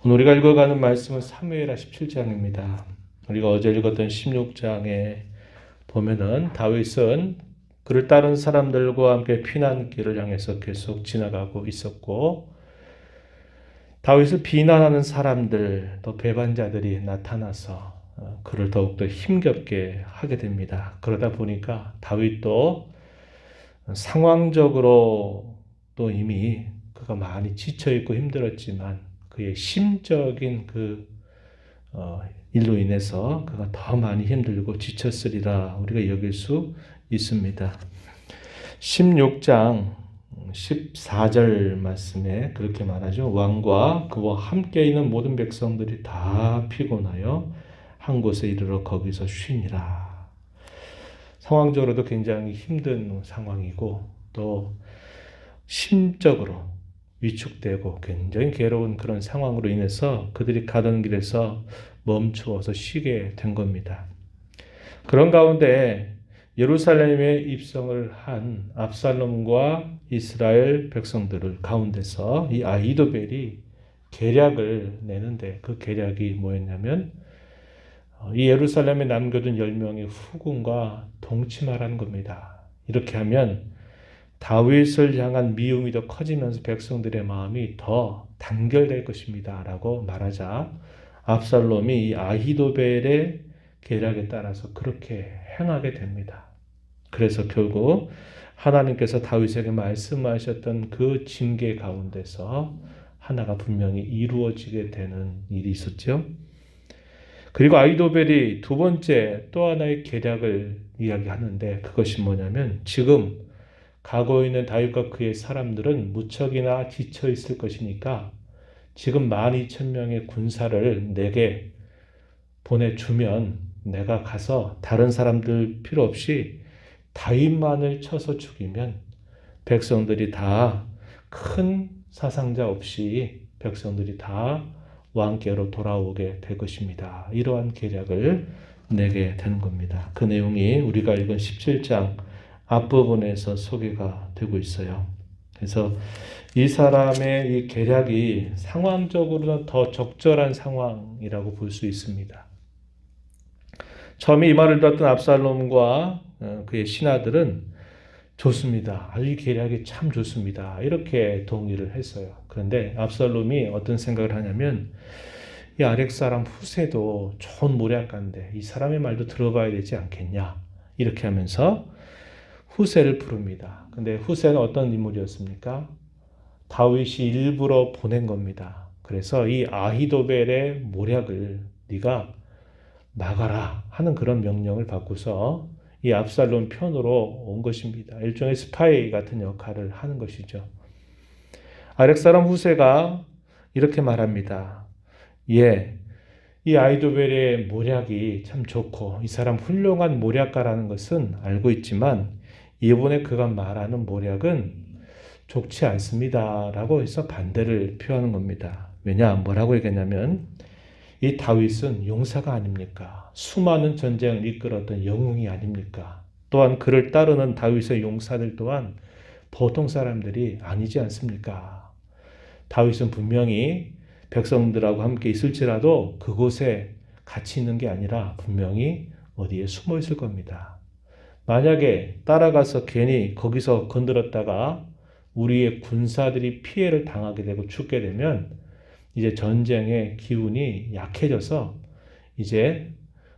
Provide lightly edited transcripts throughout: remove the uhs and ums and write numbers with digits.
오늘 우리가 읽어가는 말씀은 사무엘하 17장입니다. 우리가 어제 읽었던 16장에 보면은 다윗은 그를 따른 사람들과 함께 피난길을 향해서 계속 지나가고 있었고, 다윗을 비난하는 사람들, 또 배반자들이 나타나서 그를 더욱더 힘겹게 하게 됩니다. 그러다 보니까 다윗도 상황적으로 또 이미 그가 많이 지쳐있고 힘들었지만 그의 심적인 일로 인해서 그가 더 많이 힘들고 지쳤으리라 우리가 여길 수 있습니다. 16장 14절 말씀에 그렇게 말하죠. 왕과 그와 함께 있는 모든 백성들이 다 피곤하여 한 곳에 이르러 거기서 쉬니라. 상황적으로도 굉장히 힘든 상황이고 또 심적으로 위축되고 굉장히 괴로운 그런 상황으로 인해서 그들이 가던 길에서 멈추어서 쉬게 된 겁니다. 그런 가운데 예루살렘에 입성을 한 압살롬과 이스라엘 백성들을 가운데서 이 아히도벨이 계략을 내는데 그 계략이 뭐였냐면 이 예루살렘에 남겨둔 10명의 후궁과 동침하라는 겁니다. 이렇게 하면 다윗을 향한 미움이 더 커지면서 백성들의 마음이 더 단결될 것입니다. 라고 말하자 압살롬이 이 아히도벨의 계략에 따라서 그렇게 행하게 됩니다. 그래서 결국 하나님께서 다윗에게 말씀하셨던 그 징계 가운데서 하나가 분명히 이루어지게 되는 일이 있었죠. 그리고 아히도벨이 두 번째 또 하나의 계략을 이야기하는데 그것이 뭐냐면 지금 가고 있는 다윗과 그의 사람들은 무척이나 지쳐 있을 것이니까 지금 12,000명의 군사를 내게 보내주면 내가 가서 다른 사람들 필요 없이 다윗만을 쳐서 죽이면 백성들이 다 큰 사상자 없이 백성들이 다 왕께로 돌아오게 될 것입니다. 이러한 계략을 내게 된 겁니다. 그 내용이 우리가 읽은 17장 앞부분에서 소개가 되고 있어요. 그래서 이 사람의 이 계략이 상황적으로는 더 적절한 상황이라고 볼 수 있습니다. 처음에 이 말을 듣던 압살롬과 그의 신하들은 좋습니다. 아주 이 계략이 참 좋습니다. 이렇게 동의를 했어요. 그런데 압살롬이 어떤 생각을 하냐면 이 아렉 사람 후세도 좋은 모략가인데 이 사람의 말도 들어봐야 되지 않겠냐. 이렇게 하면서 후세를 부릅니다. 근데 후세는 어떤 인물이었습니까? 다윗이 일부러 보낸 겁니다. 그래서 이 아히도벨의 모략을 네가 막아라 하는 그런 명령을 받고서 이 압살롬 편으로 온 것입니다. 일종의 스파이 같은 역할을 하는 것이죠. 아렉 사람 후세가 이렇게 말합니다. 예, 이 아히도벨의 모략이 참 좋고 이 사람 훌륭한 모략가라는 것은 알고 있지만 이번에 그가 말하는 모략은 좋지 않습니다. 라고 해서 반대를 표하는 겁니다. 왜냐? 뭐라고 얘기했냐면 이 다윗은 용사가 아닙니까? 수많은 전쟁을 이끌었던 영웅이 아닙니까? 또한 그를 따르는 다윗의 용사들 또한 보통 사람들이 아니지 않습니까? 다윗은 분명히 백성들하고 함께 있을지라도 그곳에 같이 있는 게 아니라 분명히 어디에 숨어 있을 겁니다. 만약에 따라가서 괜히 거기서 건드렸다가 우리의 군사들이 피해를 당하게 되고 죽게 되면 이제 전쟁의 기운이 약해져서 이제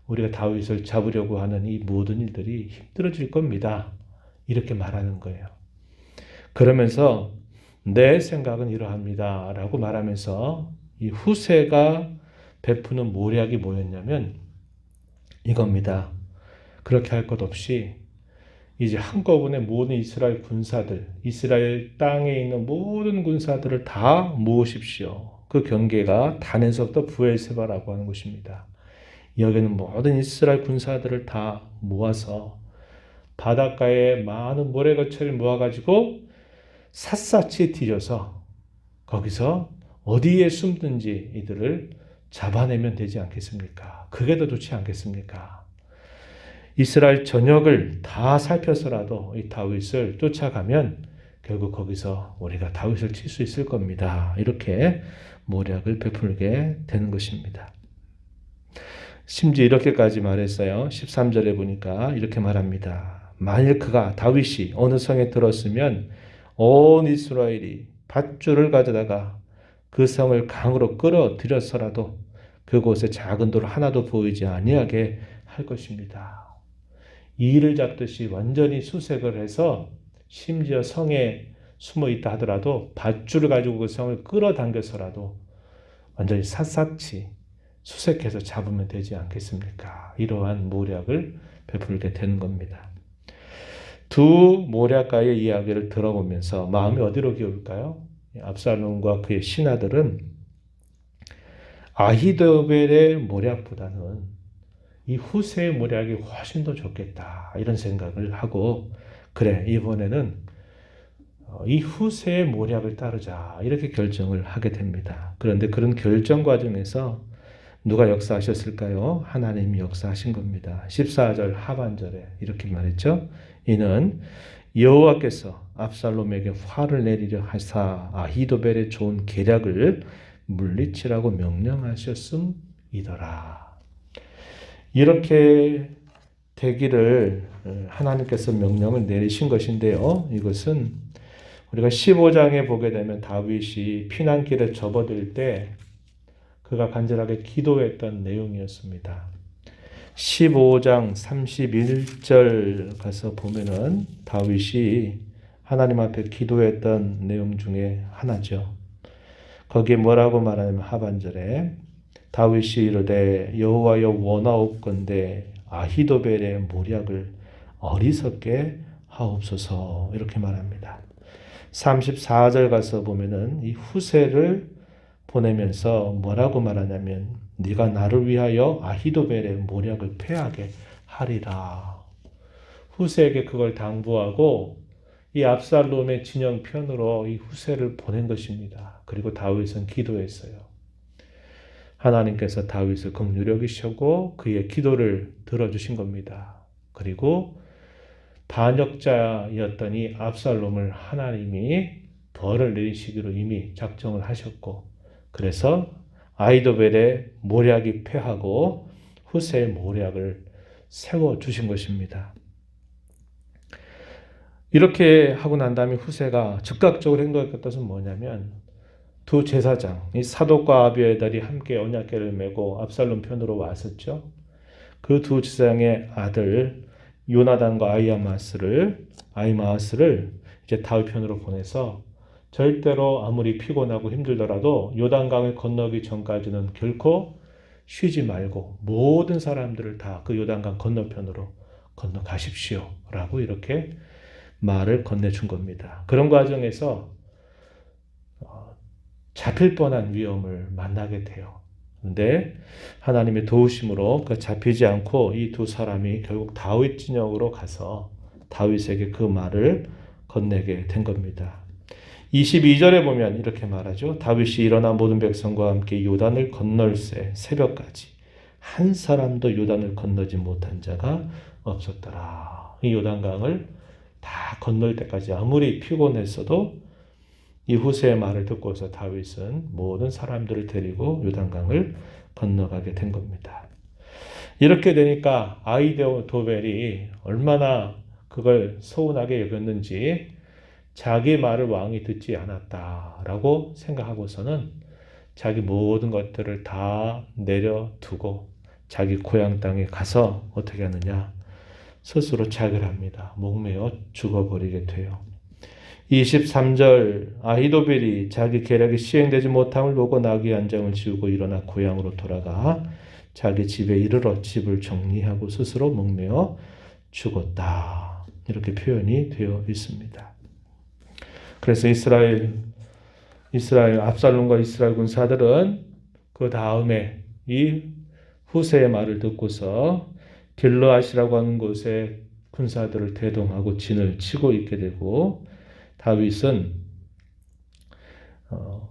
우리가 다윗을 잡으려고 하는 이 모든 일들이 힘들어질 겁니다. 이렇게 말하는 거예요. 그러면서 내 생각은 이러합니다. 라고 말하면서 이 후세가 베푸는 모략이 뭐였냐면 이겁니다. 그렇게 할 것 없이 이제 한꺼번에 모든 이스라엘 군사들, 이스라엘 땅에 있는 모든 군사들을 다 모으십시오. 그 경계가 단에서부터 부엘세바라고 하는 곳입니다. 여기는 모든 이스라엘 군사들을 다 모아서 바닷가에 많은 모래거처를 모아가지고 샅샅이 뒤져서 거기서 어디에 숨든지 이들을 잡아내면 되지 않겠습니까? 그게 더 좋지 않겠습니까? 이스라엘 전역을 다 살펴서라도 이 다윗을 쫓아가면 결국 거기서 우리가 다윗을 칠 수 있을 겁니다. 이렇게 모략을 베풀게 되는 것입니다. 심지어 이렇게까지 말했어요. 13절에 보니까 이렇게 말합니다. 만일 그가 다윗이 어느 성에 들었으면 온 이스라엘이 밧줄을 가져다가 그 성을 강으로 끌어들였어라도 그곳에 작은 돌 하나도 보이지 아니하게 할 것입니다. 이를 잡듯이 완전히 수색을 해서 심지어 성에 숨어 있다 하더라도 밧줄을 가지고 그 성을 끌어당겨서라도 완전히 샅샅이 수색해서 잡으면 되지 않겠습니까? 이러한 모략을 베풀게 되는 겁니다. 두 모략가의 이야기를 들어보면서 마음이 어디로 기울까요? 압살롬과 그의 신하들은 아히도벨의 모략보다는 이 후세의 모략이 훨씬 더 좋겠다 이런 생각을 하고 그래 이번에는 이 후세의 모략을 따르자 이렇게 결정을 하게 됩니다. 그런데 그런 결정 과정에서 누가 역사하셨을까요? 하나님이 역사하신 겁니다. 14절 하반절에 이렇게 말했죠. 이는 여호와께서 압살롬에게 화를 내리려 하사 아히도벨의 좋은 계략을 물리치라고 명령하셨음이더라. 이렇게 되기를 하나님께서 명령을 내리신 것인데요. 이것은 우리가 15장에 보게 되면 다윗이 피난길에 접어들 때 그가 간절하게 기도했던 내용이었습니다. 15장 31절 가서 보면은 다윗이 하나님 앞에 기도했던 내용 중에 하나죠. 거기에 뭐라고 말하냐면 하반절에 다윗이 이르되 여호와여 원하옵건대 아히도벨의 모략을 어리석게 하옵소서 이렇게 말합니다. 34절 가서 보면은 이 후세를 보내면서 뭐라고 말하냐면 네가 나를 위하여 아히도벨의 모략을 패하게 하리라. 후세에게 그걸 당부하고 이 압살롬의 진영 편으로 이 후세를 보낸 것입니다. 그리고 다윗은 기도했어요. 하나님께서 다윗을 긍휼히 여기시고 그의 기도를 들어주신 겁니다. 그리고 반역자였던 이 압살롬을 하나님이 벌을 내리시기로 이미 작정을 하셨고 그래서 아히도벨의 모략이 패하고 후세의 모략을 세워주신 것입니다. 이렇게 하고 난 다음에 후세가 즉각적으로 행동했던 것은 뭐냐면 두 제사장, 이 사독과 아비에달이 함께 언약궤를 메고 압살롬 편으로 왔었죠. 그 두 제사장의 아들 요나단과 아히마아스를 이제 다윗 편으로 보내서 절대로 아무리 피곤하고 힘들더라도 요단강을 건너기 전까지는 결코 쉬지 말고 모든 사람들을 다 그 요단강 건너편으로 건너가십시오 라고 이렇게 말을 건네준 겁니다. 그런 과정에서 잡힐 뻔한 위험을 만나게 돼요. 그런데 하나님의 도우심으로 그 잡히지 않고 이 두 사람이 결국 다윗 진영으로 가서 다윗에게 그 말을 건네게 된 겁니다. 22절에 보면 이렇게 말하죠. 다윗이 일어나 모든 백성과 함께 요단을 건널새 새벽까지 한 사람도 요단을 건너지 못한 자가 없었더라. 이 요단강을 다 건널 때까지 아무리 피곤했어도 이 후세의 말을 듣고서 다윗은 모든 사람들을 데리고 요단강을 건너가게 된 겁니다. 이렇게 되니까 아히도벨이 얼마나 그걸 서운하게 여겼는지 자기 말을 왕이 듣지 않았다라고 생각하고서는 자기 모든 것들을 다 내려두고 자기 고향 땅에 가서 어떻게 하느냐 스스로 자결합니다. 목매어 죽어버리게 돼요. 23절 아히도벨이 자기 계략이 시행되지 못함을 보고 나귀 한 장을 지우고 일어나 고향으로 돌아가 자기 집에 이르러 집을 정리하고 스스로 목매어 죽었다. 이렇게 표현이 되어 있습니다. 그래서 이스라엘 압살롬과 이스라엘 군사들은 그 다음에 이 후세의 말을 듣고서 길르앗이라고 하는 곳에 군사들을 대동하고 진을 치고 있게 되고 다윗은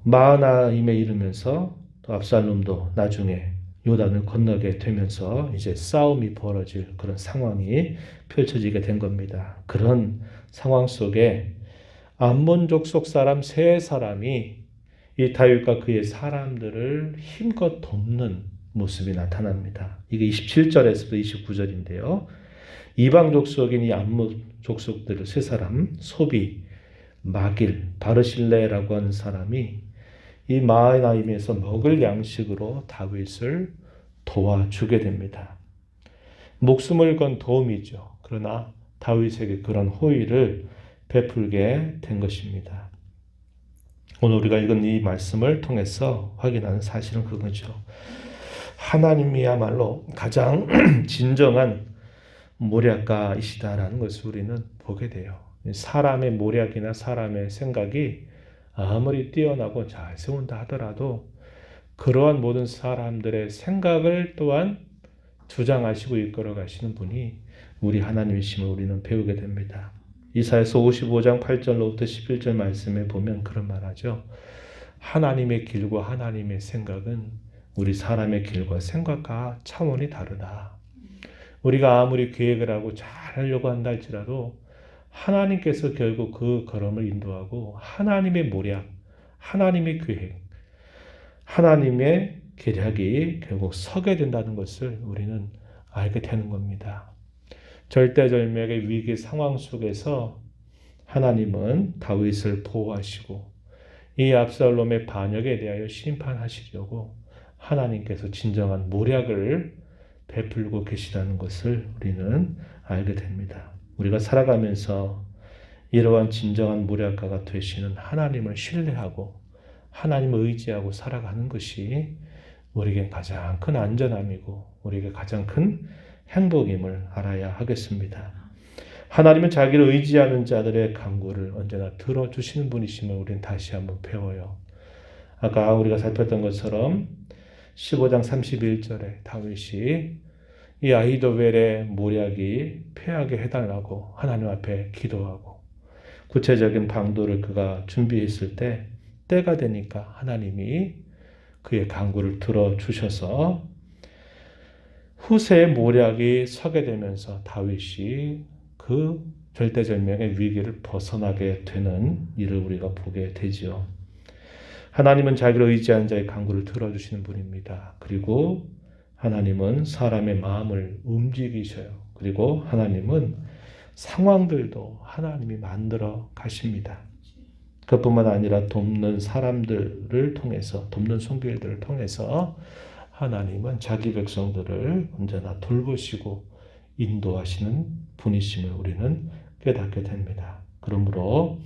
마하나임에 이르면서 또 압살롬도 나중에 요단을 건너게 되면서 이제 싸움이 벌어질 그런 상황이 펼쳐지게 된 겁니다. 그런 상황 속에 암몬 족속 사람 세 사람이 이 다윗과 그의 사람들을 힘껏 돕는 모습이 나타납니다. 이게 27절에서부터 29절인데요. 이방 족속인 이 암몬 족속들 세 사람, 소비, 마길, 바르실레라고 하는 사람이 이 마하나임에서 먹을 양식으로 다윗을 도와주게 됩니다. 목숨을 건 도움이죠. 그러나 다윗에게 그런 호의를 베풀게 된 것입니다. 오늘 우리가 읽은 이 말씀을 통해서 확인하는 사실은 그거죠. 하나님이야말로 가장 진정한 모략가이시다라는 것을 우리는 보게 돼요. 사람의 모략이나 사람의 생각이 아무리 뛰어나고 잘 세운다 하더라도 그러한 모든 사람들의 생각을 또한 주장하시고 이끌어 가시는 분이 우리 하나님이심을 우리는 배우게 됩니다. 이사야서 55장 8절로부터 11절 말씀에 보면 그런 말하죠. 하나님의 길과 하나님의 생각은 우리 사람의 길과 생각과 차원이 다르다. 우리가 아무리 계획을 하고 잘 하려고 한다 할지라도 하나님께서 결국 그 걸음을 인도하고 하나님의 모략, 하나님의 계획, 하나님의 계략이 결국 서게 된다는 것을 우리는 알게 되는 겁니다. 절대절명의 위기 상황 속에서 하나님은 다윗을 보호하시고 이 압살롬의 반역에 대하여 심판하시려고 하나님께서 진정한 모략을 베풀고 계시다는 것을 우리는 알게 됩니다. 우리가 살아가면서 이러한 진정한 모략가가 되시는 하나님을 신뢰하고 하나님을 의지하고 살아가는 것이 우리에게 가장 큰 안전함이고 우리에게 가장 큰 행복임을 알아야 하겠습니다. 하나님은 자기를 의지하는 자들의 간구를 언제나 들어주시는 분이심을 우리는 다시 한번 배워요. 아까 우리가 살폈던 것처럼 15장 31절에 다윗이 이 아히도벨의 모략이 패하게 해달라고 하나님 앞에 기도하고 구체적인 방도를 그가 준비했을 때 때가 되니까 하나님이 그의 간구를 들어주셔서 후세의 모략이 서게 되면서 다윗이 그 절대절명의 위기를 벗어나게 되는 일을 우리가 보게 되지요. 하나님은 자기를 의지하는 자의 간구를 들어주시는 분입니다. 그리고 하나님은 사람의 마음을 움직이셔요. 그리고 하나님은 상황들도 하나님이 만들어 가십니다. 그뿐만 아니라 돕는 사람들을 통해서, 돕는 손길들을 통해서 하나님은 자기 백성들을 언제나 돌보시고 인도하시는 분이심을 우리는 깨닫게 됩니다. 그러므로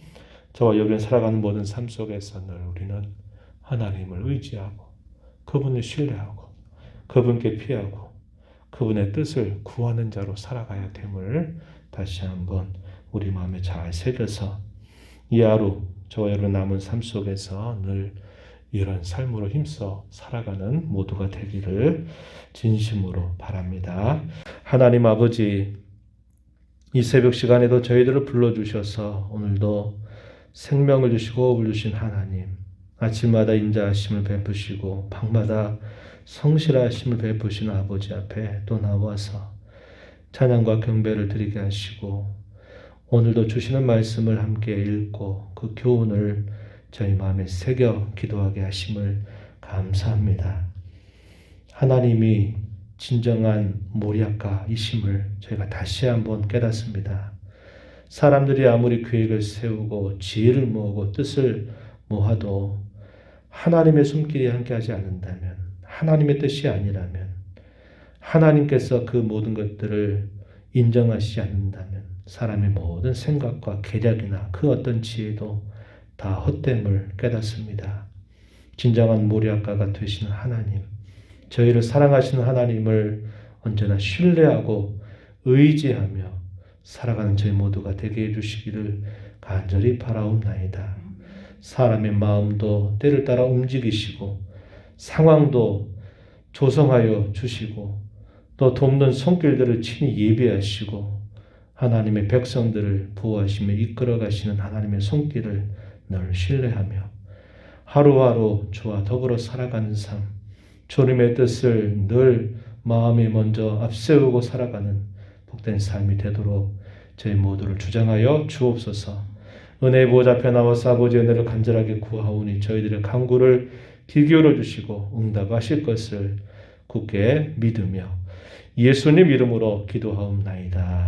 저와 여러분이 살아가는 모든 삶 속에서 늘 우리는 하나님을 의지하고 그분을 신뢰하고 그분께 피하고 그분의 뜻을 구하는 자로 살아가야 됨을 다시 한번 우리 마음에 잘 새겨서 이 하루 저와 여러분 남은 삶 속에서 늘 이런 삶으로 힘써 살아가는 모두가 되기를 진심으로 바랍니다. 하나님 아버지, 이 새벽 시간에도 저희들을 불러주셔서 오늘도 생명을 주시고 호흡을 주신 하나님, 아침마다 인자하심을 베푸시고 밤마다 성실하심을 베푸시는 아버지 앞에 또 나와서 찬양과 경배를 드리게 하시고 오늘도 주시는 말씀을 함께 읽고 그 교훈을 저희 마음에 새겨 기도하게 하심을 감사합니다. 하나님이 진정한 모략가이심을 저희가 다시 한번 깨닫습니다. 사람들이 아무리 계획을 세우고 지혜를 모으고 뜻을 모아도 하나님의 손길이 함께하지 않는다면, 하나님의 뜻이 아니라면, 하나님께서 그 모든 것들을 인정하시지 않는다면 사람의 모든 생각과 계략이나 그 어떤 지혜도 다 헛됨을 깨닫습니다. 진정한 모략가가 되시는 하나님, 저희를 사랑하시는 하나님을 언제나 신뢰하고 의지하며 살아가는 저희 모두가 되게 해주시기를 간절히 바라옵나이다. 사람의 마음도 때를 따라 움직이시고 상황도 조성하여 주시고 또 돕는 손길들을 친히 예비하시고 하나님의 백성들을 보호하시며 이끌어 가시는 하나님의 손길을 늘 신뢰하며 하루하루 주와 더불어 살아가는 삶, 주님의 뜻을 늘 마음에 먼저 앞세우고 살아가는 복된 삶이 되도록 저희 모두를 주장하여 주옵소서. 은혜의 보좌 앞에 나와서 아버지의 은혜를 간절하게 구하오니 저희들의 간구를 귀 기울여 주시고 응답하실 것을 굳게 믿으며 예수님 이름으로 기도하옵나이다.